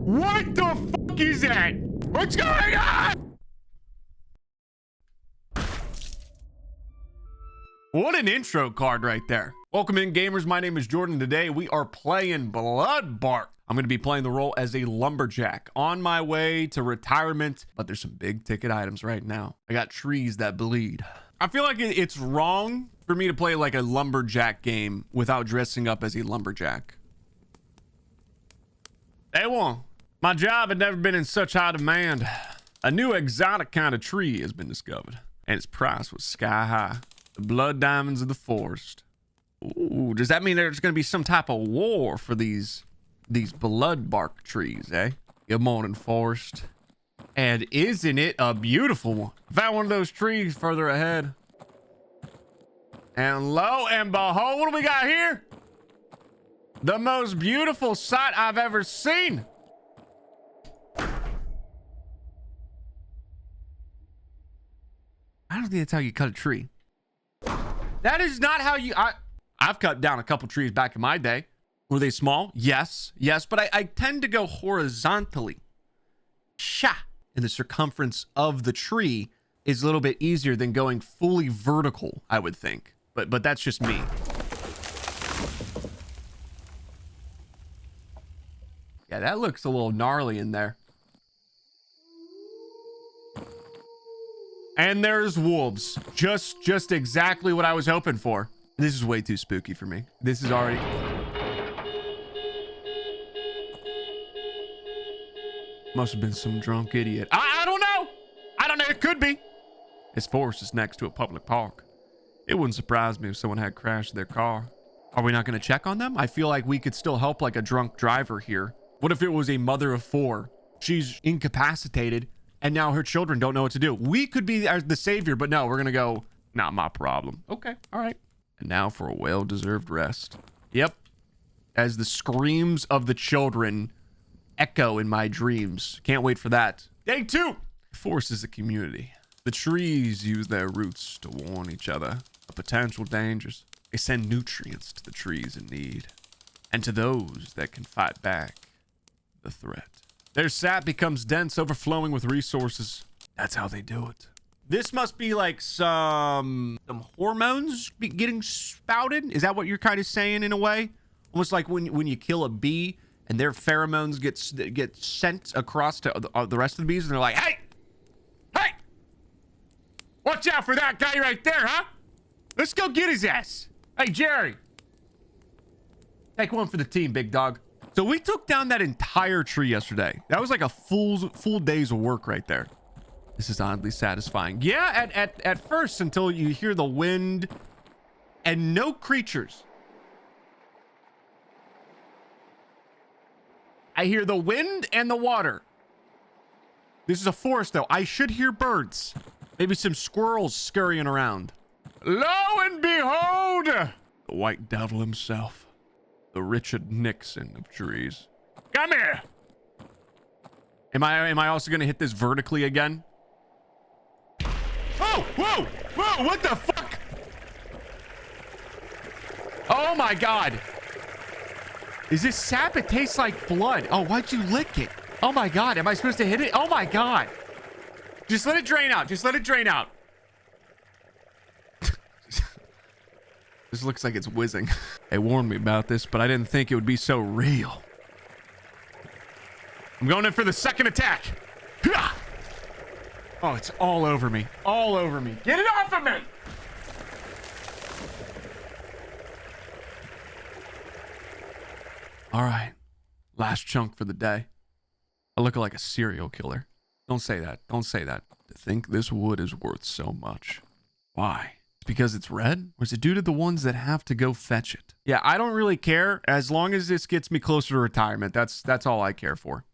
What the fuck is that? What's going on? What an intro card right there. Welcome in, gamers. My name is Jordan. Today we are playing Bloodbark. I'm going to be playing the role as a lumberjack on my way to retirement, but there's some big ticket items right now. I got trees that bleed. I feel like it's wrong for me to play like a lumberjack game without dressing up as a lumberjack. Hey, one. My job had never been in such high demand. A new exotic kind of tree has been discovered, and its price was sky high. The blood diamonds of the forest. Ooh, does that mean there's going to be some type of war for these bloodbark trees, eh? Good morning, forest. And isn't it a beautiful one? I found one of those trees further ahead. And lo and behold, what do we got here? The most beautiful sight I've ever seen. I don't think that's how you cut a tree. That is not how you... I've cut down a couple trees back in my day. Were they small? Yes, but I tend to go horizontally. And the circumference of the tree is a little bit easier than going fully vertical, I would think. But that's just me. Yeah, that looks a little gnarly in there. And there's wolves. Just exactly what I was hoping for. This is way too spooky for me. This is already... Must have been some drunk idiot. I don't know. I don't know. It could be. This forest is next to a public park. It wouldn't surprise me if someone had crashed their car. Are we not going to check on them? I feel like we could still help like a drunk driver here. What if it was a mother of 4? She's incapacitated and now her children don't know what to do. We could be the savior, but no, we're going to go, not my problem. Okay. All right. And now for a well-deserved rest. Yep. As the screams of the children echo in my dreams. Can't wait for that. Day 2. The forest is a community. The trees use their roots to warn each other of potential dangers. They send nutrients to the trees in need, and to those that can fight back the threat. Their sap becomes dense, overflowing with resources. That's how they do it. This must be like some hormones getting spouted. Is that what you're kind of saying in a way? Almost like when you kill a bee and their pheromones get sent across to the rest of the bees, and they're like, hey, watch out for that guy right there, huh? Let's go get his ass. Hey, Jerry. Take one for the team, big dog. So we took down that entire tree yesterday. That was like a full day's of work right there. This is oddly satisfying. Yeah, at first, until you hear the wind and no creatures. I hear the wind and the water. This is a forest, though. I should hear birds. Maybe some squirrels scurrying around. Lo and behold, the white devil himself. The Richard Nixon of trees. Come here. Am I also going to hit this vertically again? Oh, whoa, what the fuck? Oh my God. Is this sap? It tastes like blood. Oh, why'd you lick it? Oh my God, am I supposed to hit it? Oh my God. Just let it drain out. Just let it drain out. This looks like it's whizzing. They warned me about this, but I didn't think it would be so real. I'm going in for the second attack. Oh, it's all over me. All over me. Get it off of me! All right. Last chunk for the day. I look like a serial killer. Don't say that. Don't say that. To think this wood is worth so much. Why? Because it's red? Or is it due to the ones that have to go fetch it? Yeah, I don't really care. As long as this gets me closer to retirement, that's all I care for.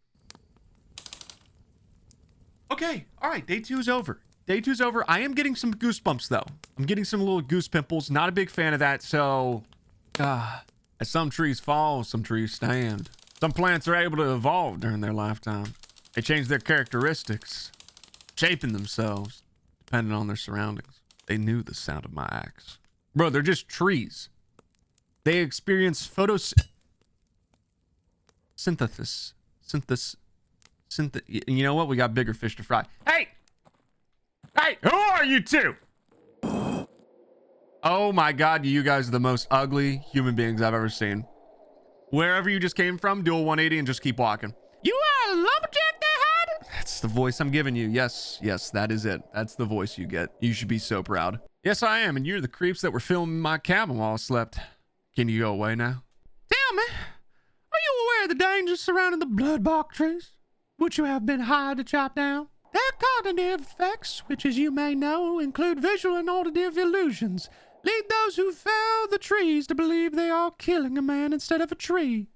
Okay, all right, day 2 is over. Day 2 is over. I am getting some goosebumps, though. I'm getting some little goose pimples. Not a big fan of that, so... as some trees fall, some trees stand. Some plants are able to evolve during their lifetime. They change their characteristics, shaping themselves, depending on their surroundings. They knew the sound of my axe. Bro, they're just trees. They experience photosynthesis. You know what? We got bigger fish to fry. Hey! Hey! Who are you two? Oh my God, you guys are the most ugly human beings I've ever seen. Wherever you just came from, do a 180 and just keep walking. You are a lumberjack there, Hud? That's the voice I'm giving you. Yes, that is it. That's the voice you get. You should be so proud. Yes, I am, and you're the creeps that were filming my cabin while I slept. Can you go away now? Tell me, are you aware of the dangers surrounding the bloodbark trees, which you have been hired to chop down? Their cognitive effects, which as you may know, include visual and auditive illusions, lead those who fell the trees to believe they are killing a man instead of a tree.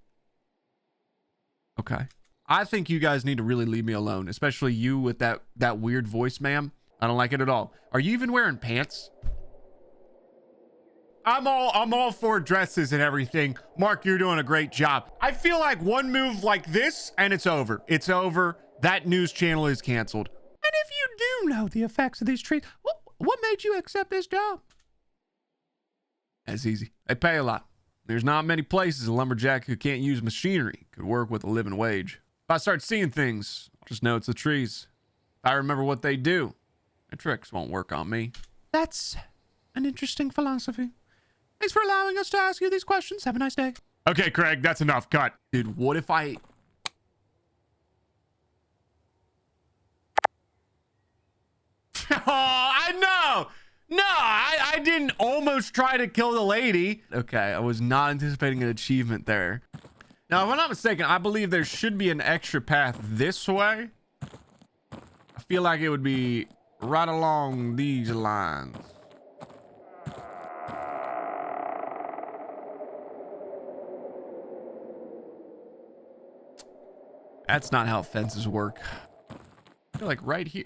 Okay. I think you guys need to really leave me alone, especially you with that weird voice, ma'am. I don't like it at all. Are you even wearing pants? I'm all for dresses and everything. Mark, you're doing a great job. I feel like one move like this and it's over. It's over. That news channel is canceled. And if you do know the effects of these trees, what made you accept this job? That's easy. They pay a lot. There's not many places a lumberjack who can't use machinery could work with a living wage. If I start seeing things, I'll just know it's the trees. If I remember what they do, the tricks won't work on me. That's an interesting philosophy. Thanks for allowing us to ask you these questions. Have a nice day. Okay, Craig, that's enough. Cut. Dude, what if I... Oh, I know. No, I didn't almost try to kill the lady. Okay, I was not anticipating an achievement there. Now, if I'm not mistaken, I believe there should be an extra path this way. I feel like it would be right along these lines. That's not how fences work. I feel like right here.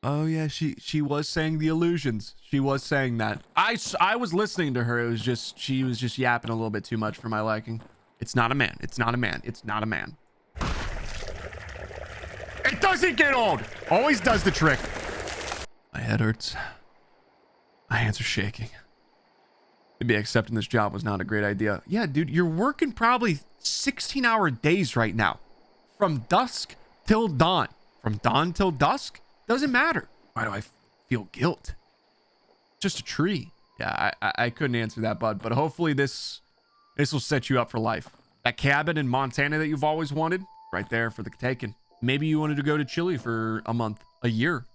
Oh yeah, she was saying the illusions. She was saying that. I was listening to her. It was just, she was just yapping a little bit too much for my liking. It's not a man. It's not a man. It's not a man. It doesn't get old. Always does the trick. My head hurts. My hands are shaking. Maybe accepting this job was not a great idea. Yeah, dude, you're working probably 16-hour days right now. From dusk till dawn. From dawn till dusk? Doesn't matter. Why do I feel guilt? Just a tree. Yeah, I couldn't answer that, bud. But hopefully this will set you up for life. That cabin in Montana that you've always wanted, right there for the taking. Maybe you wanted to go to Chile for a month, a year,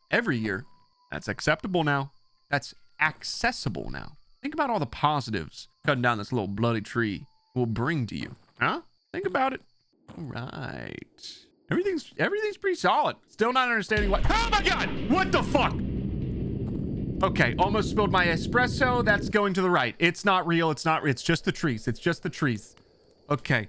every year. That's acceptable now. That's accessible now. Think about all the positives cutting down this little bloody tree will bring to you. Huh? Think about it. All right. Everything's pretty solid. Still not understanding what. Oh my God! What the fuck? Okay, almost spilled my espresso. That's going to the right. It's not real. It's just the trees. It's just the trees. Okay.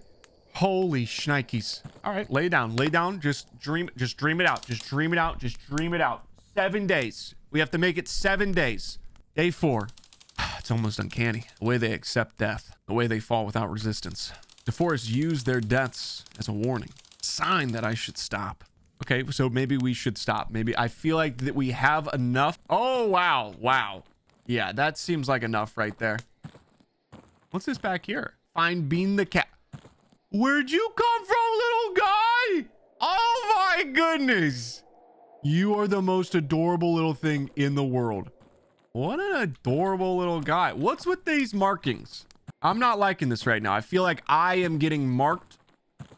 Holy shnikes. All right, lay down. Lay down. Just dream it out. Just dream it out. Just dream it out. 7 days. We have to make it 7 days. Day 4. It's almost uncanny. The way they accept death. The way they fall without resistance. The forest used their deaths as a warning. Sign that I should stop. Okay, so maybe we should stop. Maybe I feel like that we have enough. Oh, wow. Yeah, that seems like enough right there. What's this back here? Find Bean the cat. Where'd you come from, little guy? Oh my goodness. You are the most adorable little thing in the world. What an adorable little guy. What's with these markings? I'm not liking this right now. I feel like I am getting marked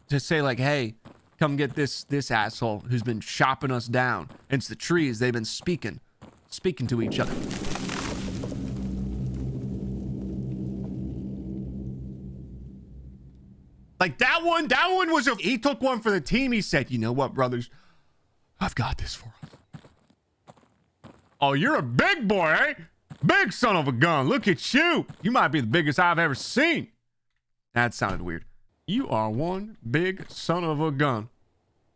to say like, hey, come get this asshole who's been chopping us down. And it's the trees. They've been speaking to each other. Like that one was he took one for the team. He said, you know what, brothers? I've got this for us. Oh, you're a big boy, eh? Big son of a gun. Look at you. You might be the biggest I've ever seen. That sounded weird. You are one big son of a gun.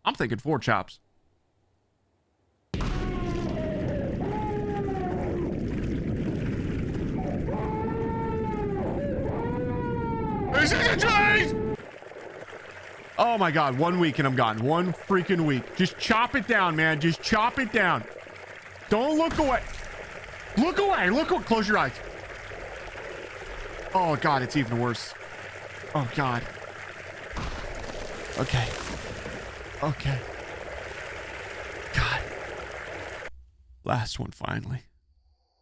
I'm thinking 4 chops. This is a trees! Oh my God, 1 week and I'm gone. 1 freaking week. Just chop it down, man. Just chop it down. Don't look away. Look away. Close your eyes. Oh God, it's even worse. Oh God. Okay. Okay. God. Last one finally.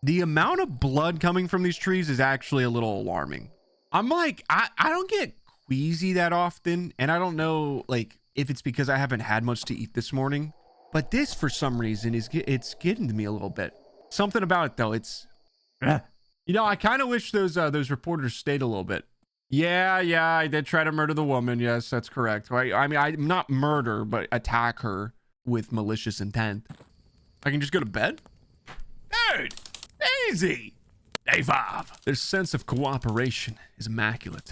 The amount of blood coming from these trees is actually a little alarming. I'm like, I don't get queasy that often, and I don't know like if it's because I haven't had much to eat this morning, but this for some reason it's getting to me a little bit. Something about it though, it's you know, I kind of wish those reporters stayed a little bit. Yeah, I did try to murder the woman. Yes, that's correct. Right? I mean, I'm not murder, but attack her with malicious intent. I can just go to bed? Dude, easy. Day 5. Their sense of cooperation is immaculate,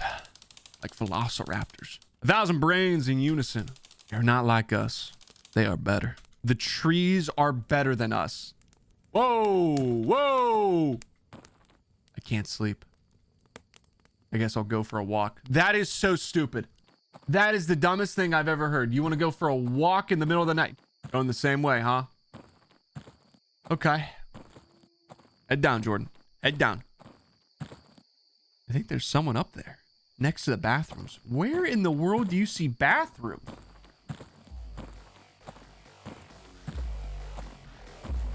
like velociraptors. 1,000 brains in unison. They're not like us. They are better. The trees are better than us. Whoa. I can't sleep. I guess I'll go for a walk. That is so stupid. That is the dumbest thing I've ever heard. You want to go for a walk in the middle of the night? Going the same way, huh? Okay. Head down, Jordan. Head down. I think there's someone up there next to the bathrooms. Where in the world do you see bathrooms?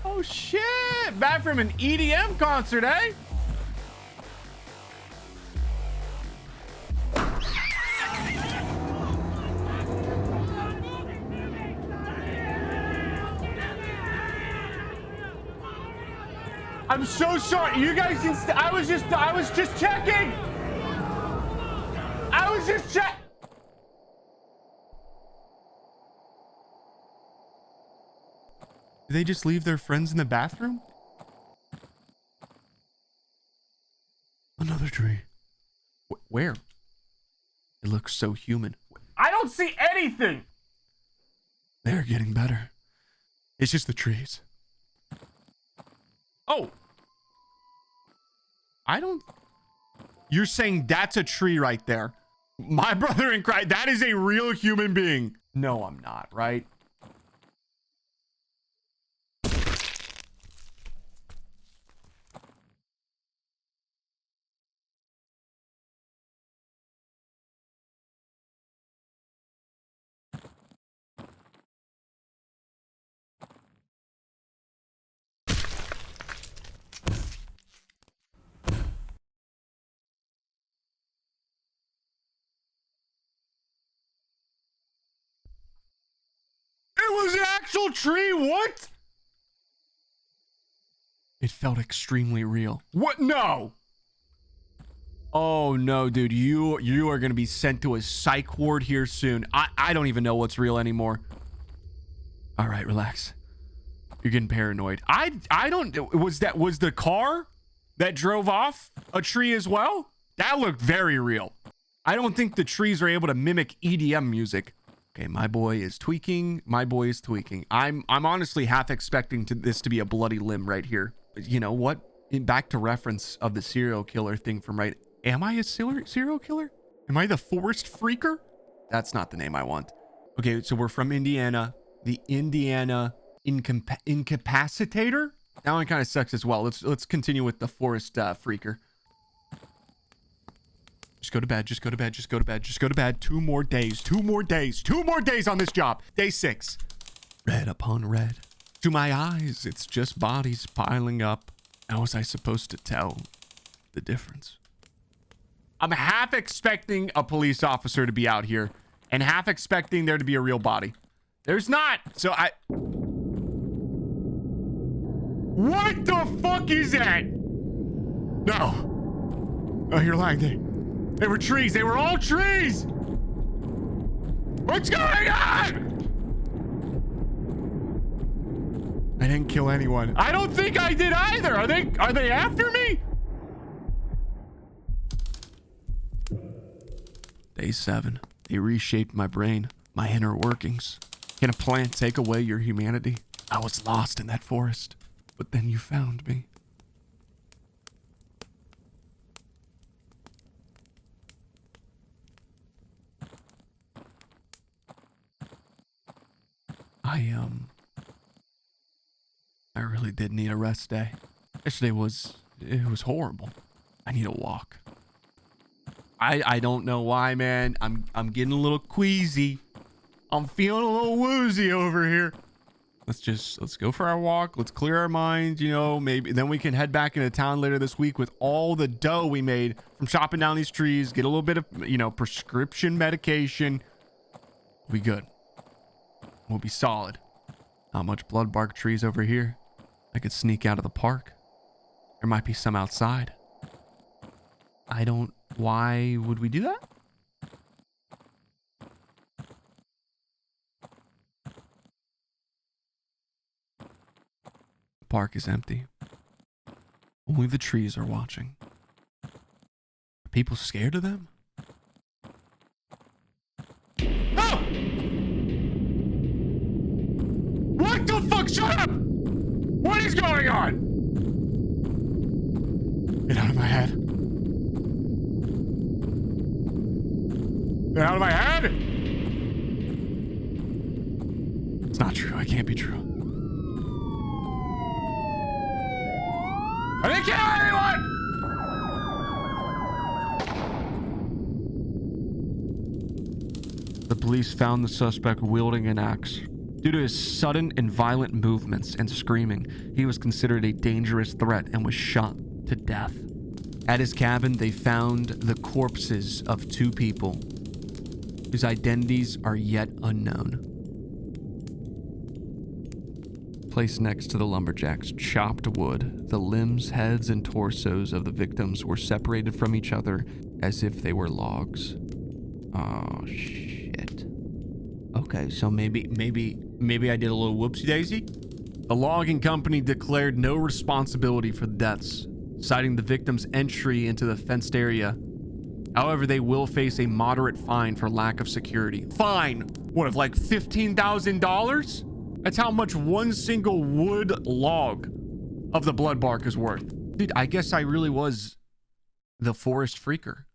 Oh shit! Back from an EDM concert, eh? I'm so sorry. You guys didn't. I was just checking. I was just check. Did they just leave their friends in the bathroom? Another tree. Where? It looks so human. I don't see anything. They're getting better. It's just the trees. Oh. I don't. You're saying that's a tree right there. My brother in Christ, that is a real human being. No, I'm not, right? It was an actual tree. What? It felt extremely real. What? No. Oh no, dude. You are going to be sent to a psych ward here soon. I don't even know what's real anymore. All right, relax. You're getting paranoid. I don't. Was the car that drove off a tree as well? That looked very real. I don't think the trees are able to mimic EDM music. Okay, my boy is tweaking. I'm honestly half expecting this to be a bloody limb right here. You know what? Back to reference of the serial killer thing from right. Am I a serial killer? Am I the forest freaker? That's not the name I want. Okay, so we're from Indiana. The Indiana incapacitator. That one kind of sucks as well. Let's continue with the forest freaker. Just go to bed. Just go to bed. Just go to bed. Just go to bed. 2 more days. 2 more days. 2 more days on this job. Day 6. Red upon red. To my eyes, it's just bodies piling up. How was I supposed to tell the difference? I'm half expecting a police officer to be out here and half expecting there to be a real body. There's not. So what the fuck is that? No. Oh, you're lying. They were trees. They were all trees. What's going on? I didn't kill anyone. I don't think I did either. Are they after me? Day 7. They reshaped my brain, my inner workings. Can a plant take away your humanity? I was lost in that forest, but then you found me. I really did need a rest day. Yesterday was horrible. I need a walk. I don't know why, man. I'm getting a little queasy. I'm feeling a little woozy over here. Let's go for our walk. Let's clear our minds, you know, maybe then we can head back into town later this week with all the dough we made from chopping down these trees, get a little bit of, you know, prescription medication. We'll be good. We'll be solid. Not much bloodbark trees over here. I could sneak out of the park. There might be some outside. Why would we do that? The park is empty. Only the trees are watching. Are people scared of them? Oh! What the fuck? Shut up! What is going on? Get out of my head. Get out of my head! It's not true. It can't be true. I didn't kill anyone! The police found the suspect wielding an axe. Due to his sudden and violent movements and screaming, he was considered a dangerous threat and was shot to death. At his cabin, they found the corpses of 2 people whose identities are yet unknown. Placed next to the lumberjack's chopped wood, the limbs, heads, and torsos of the victims were separated from each other as if they were logs. Oh, shit. Okay, so maybe I did a little whoopsie daisy. The logging company declared no responsibility for the deaths, citing the victims' entry into the fenced area. However, they will face a moderate fine for lack of security. Fine? What, of like $15,000? That's how much one single wood log of the bloodbark is worth. Dude, I guess I really was the forest freaker.